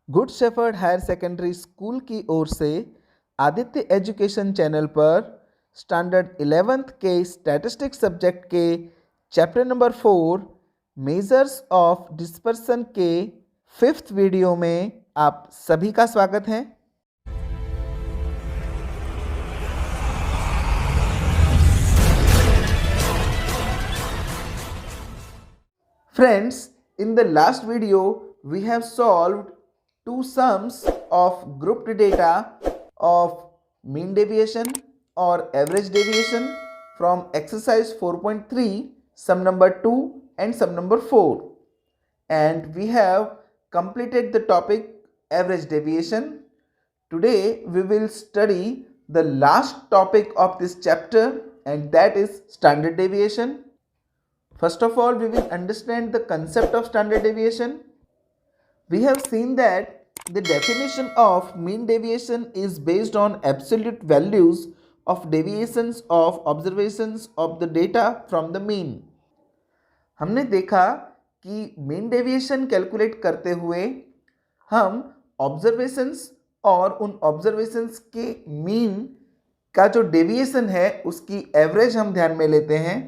Good shepherd higher secondary school की ओर से आदित्य एजुकेशन चैनल पर स्टैंडर्ड 11th के स्टैटिस्टिक्स सब्जेक्ट के chapter number 4 measures of dispersion के 5th वीडियो में आप सभी का स्वागत है। Friends, in the last video we have solved two sums of grouped data of mean deviation or average deviation from exercise 4.3, sum number 2 and sum number 4, and we have completed the topic average deviation. Today we will study the last topic of this chapter, and that is standard deviation. First of all, we will understand the concept of standard deviation. We have seen that the definition of mean deviation is based on absolute values of deviations of observations of the data from the mean. हमने देखा कि mean deviation calculate करते हुए हम observations और उन observations के mean का जो डेविएशन है उसकी एवरेज हम ध्यान में लेते हैं.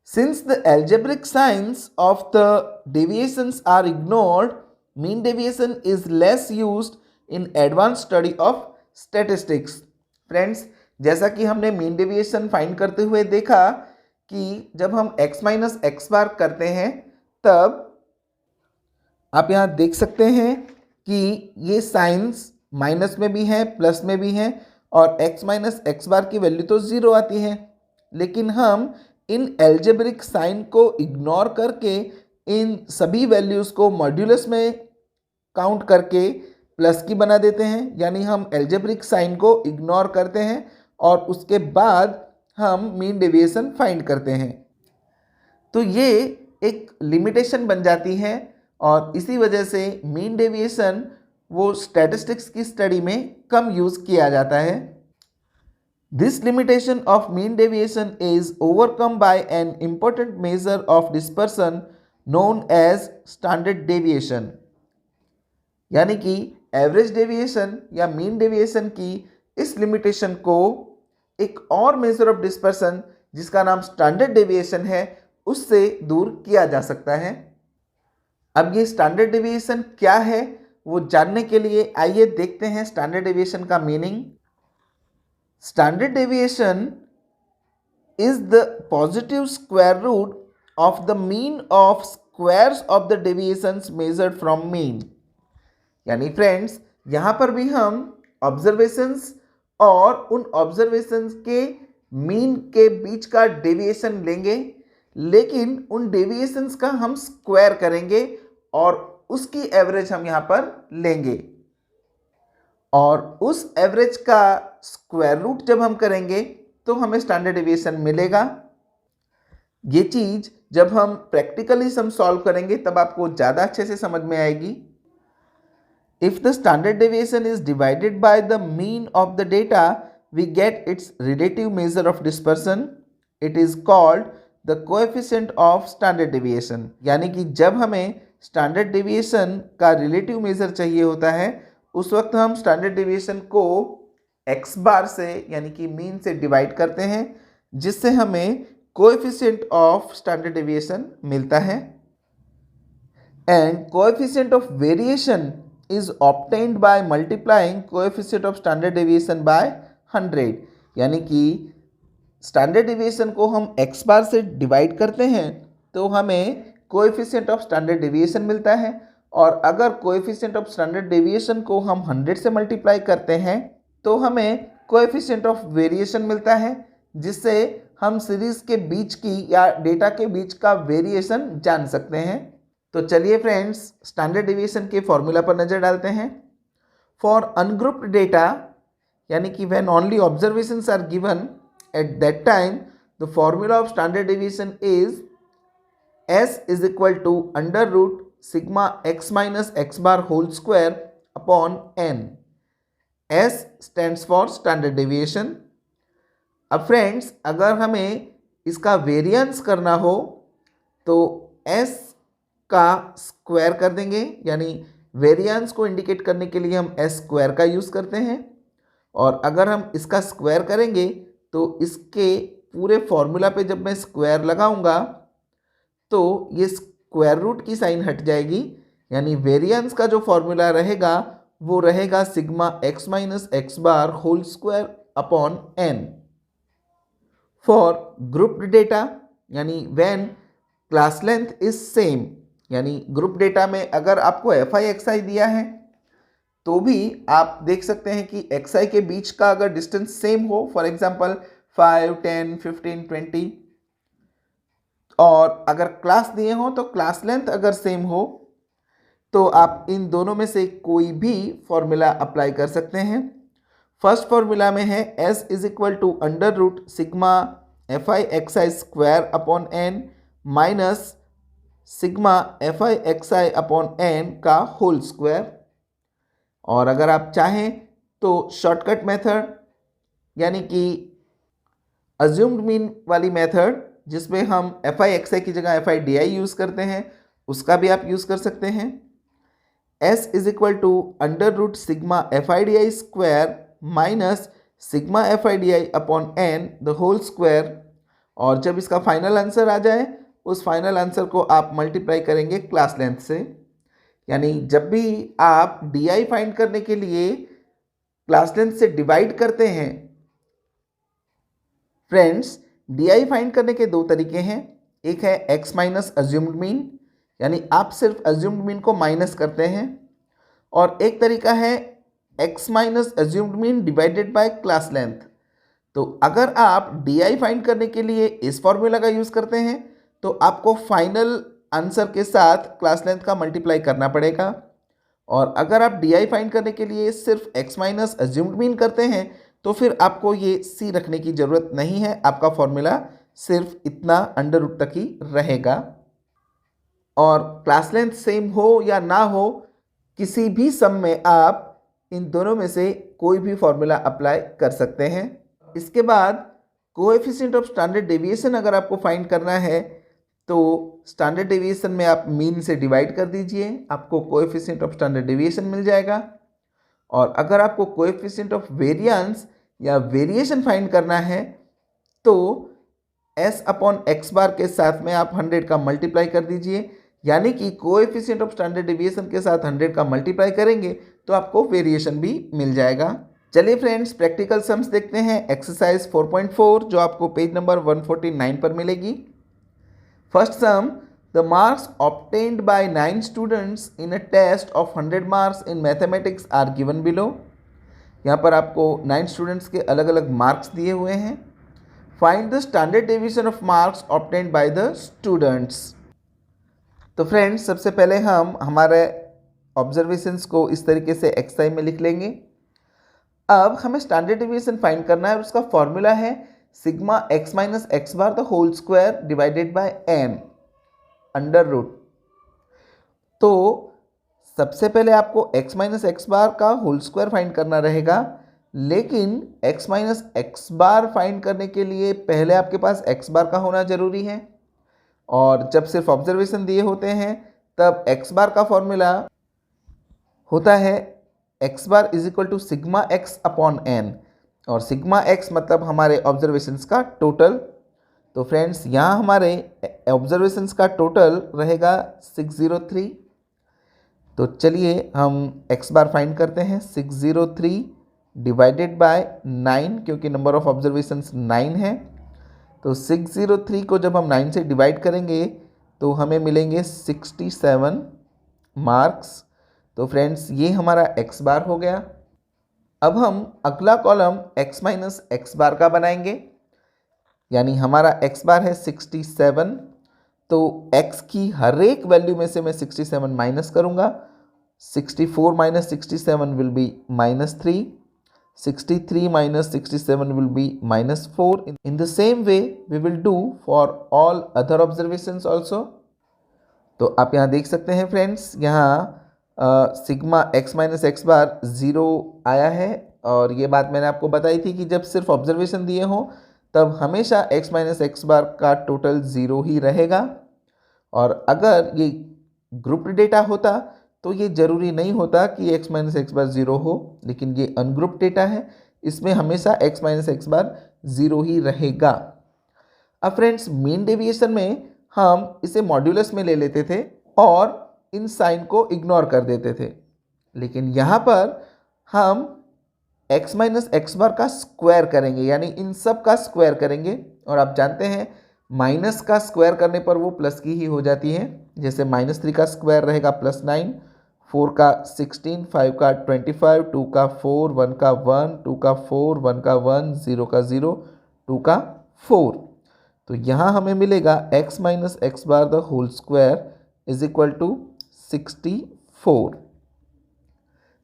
Since the algebraic signs of the deviations are ignored, mean deviation is less used in advanced study of statistics. Friends, जैसा कि हमने मीन डेविएशन फाइंड करते हुए देखा कि जब हम x माइनस एक्स बार करते हैं तब आप यहाँ देख सकते हैं कि ये साइंस माइनस में भी हैं प्लस में भी हैं और x माइनस एक्स बार की वैल्यू तो ज़ीरो आती है, लेकिन हम इन एल्जेब्रिक साइन को इग्नोर करके इन सभी वैल्यूज़ को मॉड्यूलस में काउंट करके प्लस की बना देते हैं. यानी हम एल्जेब्रिक साइन को इग्नोर करते हैं और उसके बाद हम मीन डेविएशन फाइंड करते हैं. तो ये एक लिमिटेशन बन जाती है और इसी वजह से मीन डेविएशन वो स्टैटिस्टिक्स की स्टडी में कम यूज़ किया जाता है. This limitation of mean deviation is overcome by an important measure of dispersion known as standard deviation. यानी कि एवरेज डेविएशन या मीन डेविएशन की इस लिमिटेशन को एक और मेजर ऑफ डिस्पर्सन जिसका नाम स्टैंडर्ड डेविएशन है उससे दूर किया जा सकता है. अब ये स्टैंडर्ड डेविएशन क्या है वो जानने के लिए आइए देखते हैं स्टैंडर्ड डेविएशन का meaning. Standard deviation is the positive square root of the mean of squares of the deviations measured from mean. यानी फ्रेंड्स यहाँ पर भी हम ऑब्जर्वेशंस और उन ऑब्जर्वेशंस के मीन के बीच का डेविएशन लेंगे, लेकिन उन डेविएशंस का हम स्क्वायर करेंगे और उसकी एवरेज हम यहाँ पर लेंगे और उस एवरेज का स्क्वायर रूट जब हम करेंगे तो हमें स्टैंडर्ड डेविएशन मिलेगा. ये चीज़ जब हम प्रैक्टिकली सम सॉल्व करेंगे तब आपको ज़्यादा अच्छे से समझ में आएगी. If the standard deviation is divided by the mean of the data we get its relative measure of dispersion. It is called the coefficient of standard deviation. यानी कि जब हमें स्टैंडर्ड डेविएशन का रिलेटिव मेजर चाहिए होता है उस वक्त हम स्टैंडर्ड डेविएशन को x बार से यानी कि मीन से डिवाइड करते हैं जिससे हमें कोएफिशिएंट ऑफ स्टैंडर्ड डेविएशन मिलता है. And coefficient of variation is obtained by multiplying coefficient of standard deviation by 100. यानी कि स्टैंडर्ड डेविएशन को हम x बार से डिवाइड करते हैं तो हमें कोएफिशिएंट ऑफ स्टैंडर्ड डेविएशन मिलता है और अगर कोएफिशिएंट ऑफ स्टैंडर्ड डेविएशन को हम 100 से मल्टीप्लाई करते हैं तो हमें कोएफिशिएंट ऑफ वेरिएशन मिलता है जिससे हम सीरीज के बीच की या डेटा के बीच का वेरिएशन जान सकते हैं. तो चलिए फ्रेंड्स स्टैंडर्ड डेविएशन के फॉर्मूला पर नज़र डालते हैं. फॉर अनग्रुप्ड डेटा यानी कि when only observations are given at that time the formula of standard deviation is S is equal to under root sigma x minus x bar whole square upon n. S stands for standard deviation. अब friends अगर हमें इसका variance करना हो तो S का square कर देंगे, यानी वेरिएंस को इंडिकेट करने के लिए हम एस स्क्वायर का यूज़ करते हैं, और अगर हम इसका स्क्वायर करेंगे तो इसके पूरे फॉर्मूला पे जब मैं स्क्वायर लगाऊंगा तो ये स्क्वायर रूट की साइन हट जाएगी, यानी वेरिएंस का जो फॉर्मूला रहेगा वो रहेगा sigma x minus x bar whole square upon n. For grouped data यानी when class length is same, यानी ग्रुप डेटा में अगर आपको एफ आई एक्स आई दिया है तो भी आप देख सकते हैं कि एक्स आई के बीच का अगर डिस्टेंस सेम हो, फॉर एग्जांपल 5, 10, 15, 20, और अगर क्लास दिए हो तो क्लास लेंथ अगर सेम हो तो आप इन दोनों में से कोई भी फॉर्मूला अप्लाई कर सकते हैं। फर्स्ट फॉर्मूला में है S is equal to under root sigma f i x i square upon n minus sigma f i x i upon n का होल स्क्वायर। और अगर आप चाहें तो शॉर्टकट मेथड यानी कि अज्यूम्ड मीन वाली मेथड जिसमें हम एफ आई एक्स आई की जगह f i d i use करते हैं, उसका भी आप यूज़ कर सकते हैं। S is equal to under root sigma f i d i square minus sigma f i d i upon n the whole square. और जब इसका फाइनल आंसर आ जाए उस फाइनल आंसर को आप मल्टीप्लाई करेंगे क्लास लेंथ से, यानी जब भी आप डी आई फाइंड करने के लिए क्लास लेंथ से डिवाइड करते हैं फ्रेंड्स, डी आई फाइंड करने के दो तरीके हैं। एक है एक्स माइनस अज्यूम्ड मीन, यानी आप सिर्फ अज्यूम्ड मीन को माइनस करते हैं, और एक तरीका है x minus assumed mean divided by class length. तो अगर आप डी आई फाइंड करने के लिए इस फॉर्मूला का यूज़ करते हैं तो आपको फाइनल आंसर के साथ क्लास लेंथ का मल्टीप्लाई करना पड़ेगा, और अगर आप डी आई फाइंड करने के लिए सिर्फ एक्स माइनस अज्यूम्ड मीन करते हैं तो फिर आपको ये सी रखने की ज़रूरत नहीं है, आपका फॉर्मूला सिर्फ इतना अंडर रूट तक ही रहेगा। और क्लास लेंथ सेम हो या ना हो, किसी भी सम में आप इन दोनों में से कोई भी फॉर्मूला अप्लाई कर सकते हैं। इसके बाद कोएफिशिएंट ऑफ स्टैंडर्ड डेविएशन अगर आपको फाइंड करना है तो स्टैंडर्ड डेविएशन में आप मीन से डिवाइड कर दीजिए, आपको कोएफिशिएंट ऑफ स्टैंडर्ड डेविएशन मिल जाएगा। और अगर आपको कोएफिशिएंट ऑफ वेरिएंस या वेरिएशन फाइंड करना है तो एस अपॉन एक्स बार के साथ में आप 100 का मल्टीप्लाई कर दीजिए, यानी कि कोएफिशिएंट ऑफ स्टैंडर्ड डेविएशन के साथ 100 का मल्टीप्लाई करेंगे तो आपको वेरिएशन भी मिल जाएगा। चलिए फ्रेंड्स, प्रैक्टिकल सम्स देखते हैं। एक्सरसाइज 4.4 जो आपको पेज नंबर 149 पर मिलेगी। First sum, the marks obtained by 9 students in a test of 100 marks in mathematics are given below. यहाँ पर आपको 9 स्टूडेंट्स के अलग अलग मार्क्स दिए हुए हैं। Find the standard deviation of marks obtained by the students. तो फ्रेंड्स, सबसे पहले हम हमारे ऑब्जर्वेशंस को इस तरीके से एक्सरसाइज में लिख लेंगे। अब हमें स्टैंडर्ड डेविएशन फाइंड करना है और उसका फॉर्मूला है sigma x minus x bar the whole square divided by n under root. तो सबसे पहले आपको एक्स माइनस एक्स बार का होल स्क्वायर फाइंड करना रहेगा, लेकिन एक्स माइनस एक्स बार फाइंड करने के लिए पहले आपके पास एक्स बार का होना जरूरी है, और जब सिर्फ ऑब्जर्वेशन दिए होते हैं तब एक्स बार का फॉर्मूला होता है x bar is equal to sigma x upon n, और सिग्मा एक्स मतलब हमारे ऑब्जर्वेशंस का टोटल। तो फ्रेंड्स, यहाँ हमारे ऑब्जर्वेशंस का टोटल रहेगा 603। तो चलिए हम एक्स बार फाइंड करते हैं। 603 डिवाइडेड बाय 9, क्योंकि नंबर ऑफ ऑब्जर्वेशंस 9 है। तो 603 को जब हम 9 से डिवाइड करेंगे तो हमें मिलेंगे 67 मार्क्स। तो फ्रेंड्स, ये हमारा एक्स बार हो गया। अब हम अगला column x minus x bar का बनाएंगे, यानी हमारा एक्स बार है 67। तो एक्स की हर एक वैल्यू में से मैं 67 माइनस करूंगा। 64 minus 67 will be -3, 63 minus 67 will be -4. In the same way we will do for all other observations also. तो आप यहाँ देख सकते हैं फ्रेंड्स, यहाँ सिग्मा एक्स माइनस एक्स बार 0 आया है, और ये बात मैंने आपको बताई थी कि जब सिर्फ ऑब्जर्वेशन दिए हों तब हमेशा एक्स माइनस एक्स बार का टोटल 0 ही रहेगा, और अगर ये ग्रुप डेटा होता तो ये ज़रूरी नहीं होता कि x माइनस एक्स बार 0 हो, लेकिन ये अनग्रुप डेटा है, इसमें हमेशा x माइनस एक्स बार 0 ही रहेगा। अब फ्रेंड्स मीन डेविएशन में हम इसे मॉड्यूलस में ले लेते थे और इन साइन को इग्नोर कर देते थे, लेकिन यहाँ पर हम x माइनस एक्स बार का स्क्वायर करेंगे, यानी इन सब का स्क्वायर करेंगे। और आप जानते हैं माइनस का स्क्वायर करने पर वो प्लस की ही हो जाती है। जैसे -3 का स्क्वायर रहेगा +9, 4 का 16, 5 का 25, 2 का 4, 1 का 1, 2 का 4, 1 का 1, 0 का 0, 2 का 4। तो यहाँ हमें मिलेगा x minus x bar the whole square is equal to 64।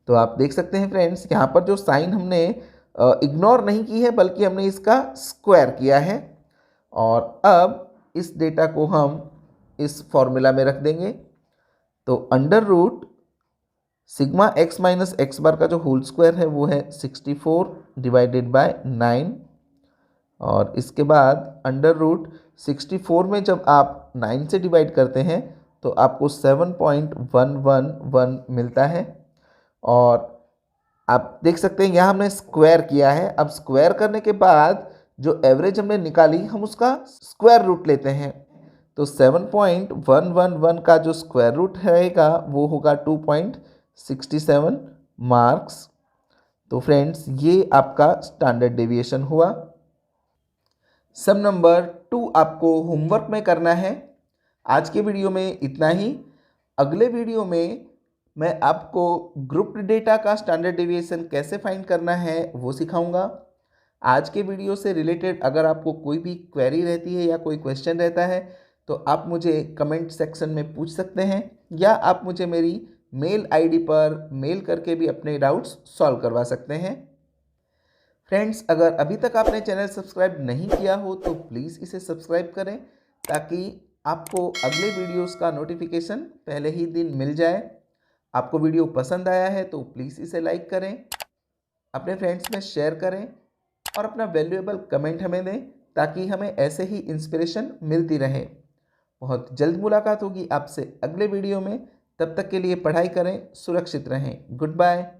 तो आप देख सकते हैं फ्रेंड्स, यहाँ पर जो साइन हमने इग्नोर नहीं की है बल्कि हमने इसका स्क्वायर किया है। और अब इस डेटा को हम इस फॉर्मूला में रख देंगे। तो under root sigma x minus x bar का जो होल स्क्वायर है वो है 64 डिवाइडेड बाय 9, और इसके बाद अंडर रूट 64 में जब आप 9 से डिवाइड करते हैं तो आपको 7.111 मिलता है। और आप देख सकते हैं यहाँ हमने स्क्वायर किया है। अब स्क्वायर करने के बाद जो एवरेज हमने निकाली हम उसका स्क्वायर रूट लेते हैं। तो 7.111 का जो स्क्वायर रूट रहेगा वो होगा 2.67 मार्क्स। तो फ्रेंड्स ये आपका स्टैंडर्ड डेविएशन हुआ। सम नंबर 2 आपको होमवर्क में करना है। आज के वीडियो में इतना ही। अगले वीडियो में मैं आपको ग्रुप डेटा का स्टैंडर्ड डेविएशन कैसे फाइंड करना है वो सिखाऊंगा। आज के वीडियो से रिलेटेड अगर आपको कोई भी क्वेरी रहती है या कोई क्वेश्चन रहता है तो आप मुझे कमेंट सेक्शन में पूछ सकते हैं, या आप मुझे मेरी मेल आईडी पर मेल करके भी अपने डाउट्स सॉल्व करवा सकते हैं। फ्रेंड्स अगर अभी तक आपने चैनल सब्सक्राइब नहीं किया हो तो प्लीज़ इसे सब्सक्राइब करें ताकि आपको अगले वीडियोस का नोटिफिकेशन पहले ही दिन मिल जाए। आपको वीडियो पसंद आया है तो प्लीज़ इसे लाइक करें, अपने फ्रेंड्स में शेयर करें और अपना वैल्यूएबल कमेंट हमें दें ताकि हमें ऐसे ही इंस्पिरेशन मिलती रहे। बहुत जल्द मुलाकात होगी आपसे अगले वीडियो में। तब तक के लिए पढ़ाई करें, सुरक्षित रहें। Good bye.